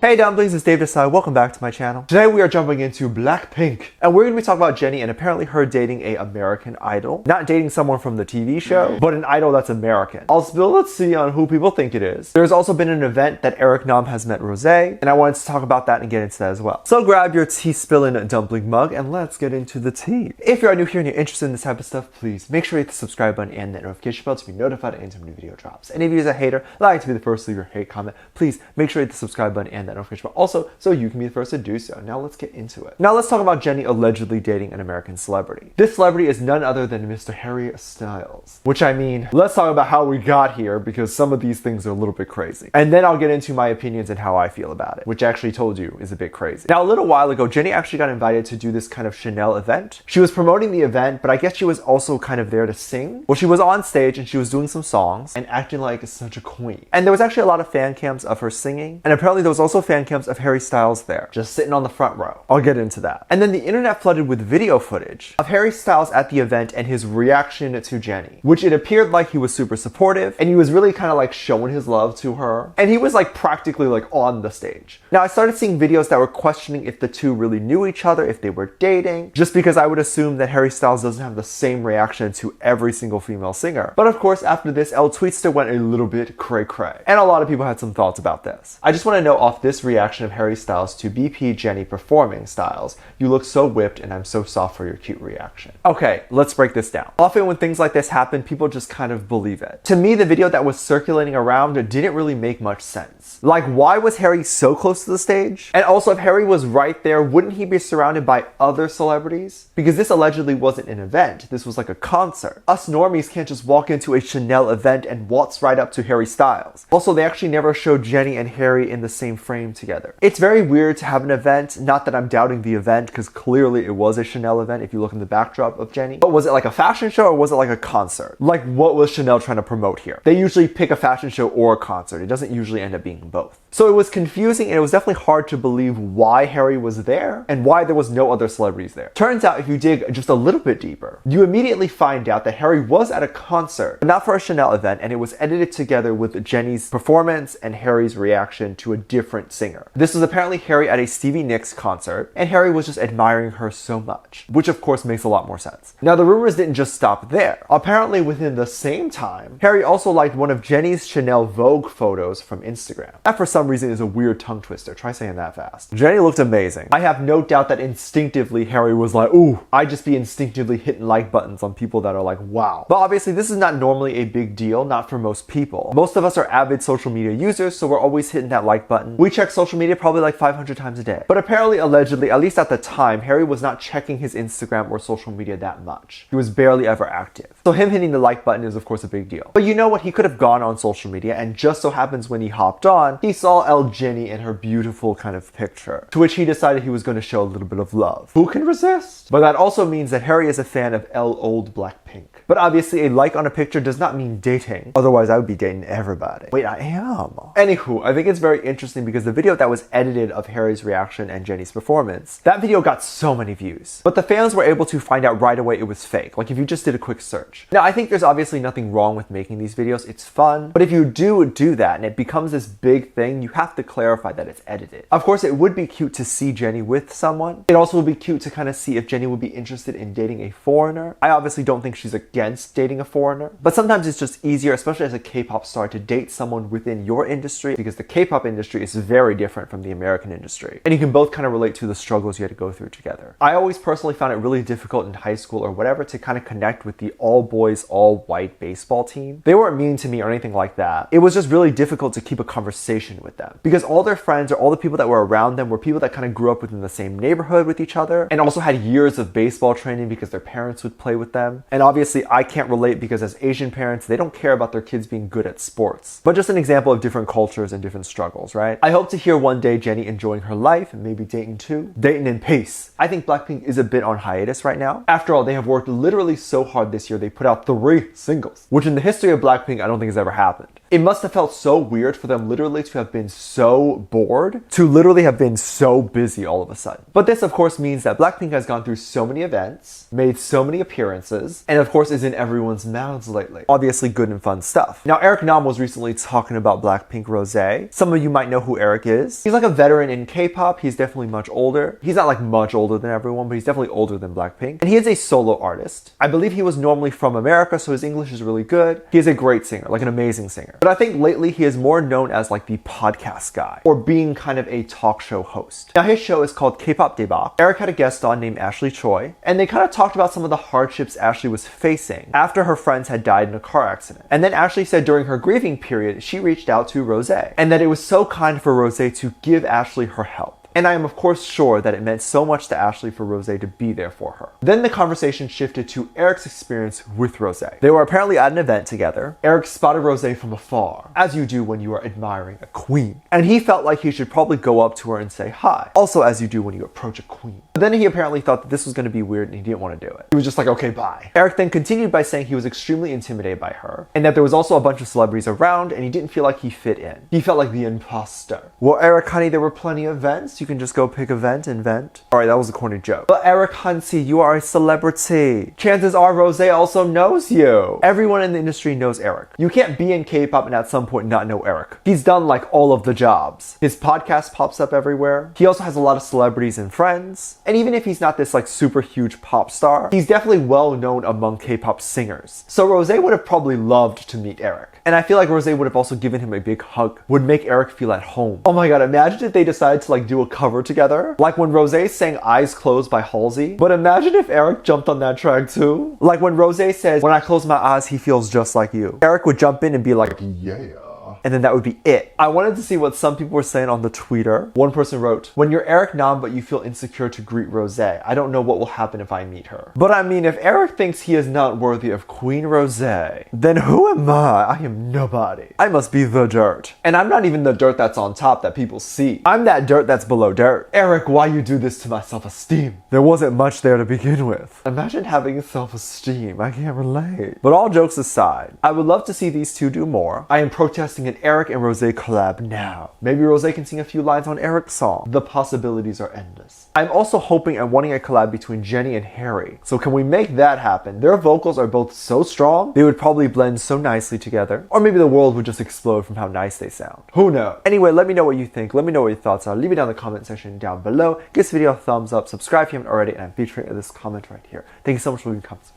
Hey dumplings, it's Dave Desai. Welcome back to my channel. Today we are jumping into BLACKPINK, and we're going to be talking about Jennie and apparently her dating a American idol. Not dating someone from the TV show, but an idol that's American. I'll spill the tea on who people think it is. There's also been an event that Eric Nam has met Rose, and I wanted to talk about that and get into that as well. So grab your tea spilling dumpling mug and let's get into the tea. If you are new here and you're interested in this type of stuff, please make sure you hit the subscribe button and that notification bell to be notified anytime a new video drops. And if you're a hater, like to be the first to leave your hate comment, please make sure you hit the subscribe button and that notification bell also so you can be the first to do so. Now let's get into it. Now let's talk about Jennie allegedly dating an American celebrity. This celebrity is none other than Mr. Harry Styles. Which I mean, let's talk about how we got here because some of these things are a little bit crazy. And then I'll get into my opinions and how I feel about it, which I actually told you is a bit crazy. Now a little while ago, Jennie actually got invited to do this kind of Chanel event. She was promoting the event, but I guess she was also kind of there to sing. Well, she was on stage and she was doing some songs and acting like such a queen. And there was actually a lot of fan cams of her singing. And apparently there was also fan cams of Harry Styles there, just sitting on the front row. I'll get into that. And then the internet flooded with video footage of Harry Styles at the event and his reaction to Jennie, which it appeared like he was super supportive and he was really kind of like showing his love to her. And he was like practically like on the stage. Now I started seeing videos that were questioning if the two really knew each other, if they were dating, just because I would assume that Harry Styles doesn't have the same reaction to every single female singer. But of course, after this, L Tweetster went a little bit cray-cray. And a lot of people had some thoughts about this. I just want to know off this reaction of Harry Styles to BP Jennie performing Styles, you look so whipped and I'm so soft for your cute reaction. Okay, let's break this down. Often when things like this happen, people just kind of believe it. To me, the video that was circulating around didn't really make much sense. Like, why was Harry so close to the stage? And also, if Harry was right there, wouldn't he be surrounded by other celebrities? Because this allegedly wasn't an event, this was like a concert. Us normies can't just walk into a Chanel event and waltz right up to Harry Styles. Also, they actually never showed Jennie and Harry in the same frame together. It's very weird to have an event, not that I'm doubting the event, because clearly it was a Chanel event if you look in the backdrop of Jennie. But was it like a fashion show or was it like a concert? Like, what was Chanel trying to promote here? They usually pick a fashion show or a concert. It doesn't usually end up being both. So it was confusing and it was definitely hard to believe why Harry was there and why there was no other celebrities there. Turns out if you dig just a little bit deeper, you immediately find out that Harry was at a concert, but not for a Chanel event, and it was edited together with Jennie's performance and Harry's reaction to a different singer. This was apparently Harry at a Stevie Nicks concert, and Harry was just admiring her so much, which of course makes a lot more sense. Now the rumors didn't just stop there. Apparently within the same time, Harry also liked one of Jennie's Chanel Vogue photos from Instagram. That for some reason is a weird tongue twister. Try saying that fast. Jennie looked amazing. I have no doubt that instinctively Harry was like, ooh, I'd just be instinctively hitting like buttons on people that are like, wow. But obviously this is not normally a big deal, not for most people. Most of us are avid social media users, so we're always hitting that like button. We check social media probably like 500 times a day. But apparently, allegedly, at least at the time, Harry was not checking his Instagram or social media that much. He was barely ever active. So him hitting the like button is of course a big deal. But you know what? He could have gone on social media and just so happens when he hopped on, he saw Jennie and her beautiful kind of picture, to which he decided he was going to show a little bit of love. Who can resist? But that also means that Harry is a fan of old BLACKPINK. But obviously a like on a picture does not mean dating. Otherwise I would be dating everybody. Wait, I am. Anywho, I think it's very interesting because the video that was edited of Harry's reaction and Jennie's performance, that video got so many views. But the fans were able to find out right away it was fake, like if you just did a quick search. Now I think there's obviously nothing wrong with making these videos, it's fun. But if you do that and it becomes this big thing, you have to clarify that it's edited. Of course it would be cute to see Jennie with someone. It also would be cute to kind of see if Jennie would be interested in dating a foreigner. I obviously don't think she's against dating a foreigner, but sometimes it's just easier, especially as a K-pop star, to date someone within your industry because the K-pop industry is very different from the American industry. And you can both kind of relate to the struggles you had to go through together. I always personally found it really difficult in high school or whatever to kind of connect with the all boys, all white baseball team. They weren't mean to me or anything like that. It was just really difficult to keep a conversation with them because all their friends or all the people that were around them were people that kind of grew up within the same neighborhood with each other and also had years of baseball training because their parents would play with them. And obviously I can't relate because as Asian parents, they don't care about their kids being good at sports. But just an example of different cultures and different struggles, right? I hope to hear one day Jennie enjoying her life and maybe dating too. Dating in peace. I think BLACKPINK is a bit on hiatus right now. After all, they have worked literally so hard this year, they put out 3 singles, which in the history of BLACKPINK, I don't think has ever happened. It must have felt so weird for them literally to have been so bored, to literally have been so busy all of a sudden. But this of course means that BLACKPINK has gone through so many events, made so many appearances, and of course is in everyone's mouths lately. Obviously good and fun stuff. Now Eric Nam was recently talking about BLACKPINK Rosé. Some of you might know who Eric is. He's like a veteran in K-pop. He's definitely much older. He's not like much older than everyone, but he's definitely older than BLACKPINK. And he is a solo artist. I believe he was normally from America, so his English is really good. He is a great singer, like an amazing singer. But I think lately he is more known as like the podcast guy, or being kind of a talk show host. Now his show is called KPop Debak. Eric had a guest on named Ashley Choi, and they kind of talked about some of the hardships Ashley was facing after her friends had died in a car accident. And then Ashley said during her grieving period, she reached out to Rosé, and that it was so kind for Rosé to give Ashley her help. And I am of course sure that it meant so much to Ashley for Rosé to be there for her. Then the conversation shifted to Eric's experience with Rosé. They were apparently at an event together. Eric spotted Rosé from afar, as you do when you are admiring a queen. And he felt like he should probably go up to her and say hi. Also as you do when you approach a queen. But then he apparently thought that this was going to be weird and he didn't want to do it. He was just like, okay, bye. Eric then continued by saying he was extremely intimidated by her, and that there was also a bunch of celebrities around and he didn't feel like he fit in. He felt like the imposter. Well, Eric, honey, there were plenty of events. You can just go pick a vent and vent. Alright, that was a corny joke. But Eric Hansi, you are a celebrity. Chances are Rosé also knows you. Everyone in the industry knows Eric. You can't be in K-pop and at some point not know Eric. He's done like all of the jobs. His podcast pops up everywhere. He also has a lot of celebrities and friends. And even if he's not this like super huge pop star, he's definitely well known among K-pop singers. So Rosé would have probably loved to meet Eric. And I feel like Rosé would have also given him a big hug, would make Eric feel at home. Oh my god, imagine if they decided to like do a cover together. Like when Rosé sang Eyes Closed by Halsey. But imagine if Eric jumped on that track too. Like when Rosé says, when I close my eyes, he feels just like you. Eric would jump in and be like, yeah. And then that would be it. I wanted to see what some people were saying on the Twitter. One person wrote, when you're Eric Nam but you feel insecure to greet Rosé, I don't know what will happen if I meet her. But I mean, if Eric thinks he is not worthy of Queen Rosé, then who am I? I am nobody. I must be the dirt. And I'm not even the dirt that's on top that people see. I'm that dirt that's below dirt. Eric, why you do this to my self-esteem? There wasn't much there to begin with. Imagine having self-esteem. I can't relate. But all jokes aside, I would love to see these two do more. I am protesting an Eric and Rosé collab now. Maybe Rosé can sing a few lines on Eric's song. The possibilities are endless. I'm also hoping and wanting a collab between Jennie and Harry. So can we make that happen? Their vocals are both so strong, they would probably blend so nicely together. Or maybe the world would just explode from how nice they sound. Who knows? Anyway, let me know what you think. Let me know what your thoughts are. Leave it down in the comment section down below. Give this video a thumbs up. Subscribe if you haven't already. And I'm featuring this comment right here. Thank you so much for leaving comments.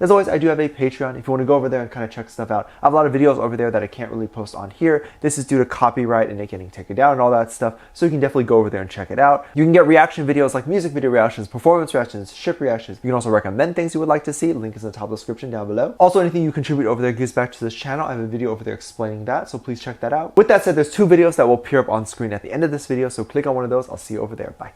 As always, I do have a Patreon if you want to go over there and kind of check stuff out. I have a lot of videos over there that I can't really post on here. This is due to copyright and it getting taken down and all that stuff. So you can definitely go over there and check it out. You can get reaction videos like music video reactions, performance reactions, ship reactions. You can also recommend things you would like to see. Link is in the top description down below. Also, anything you contribute over there gives back to this channel. I have a video over there explaining that, so please check that out. With that said, there's two videos that will appear up on screen at the end of this video. So click on one of those. I'll see you over there. Bye.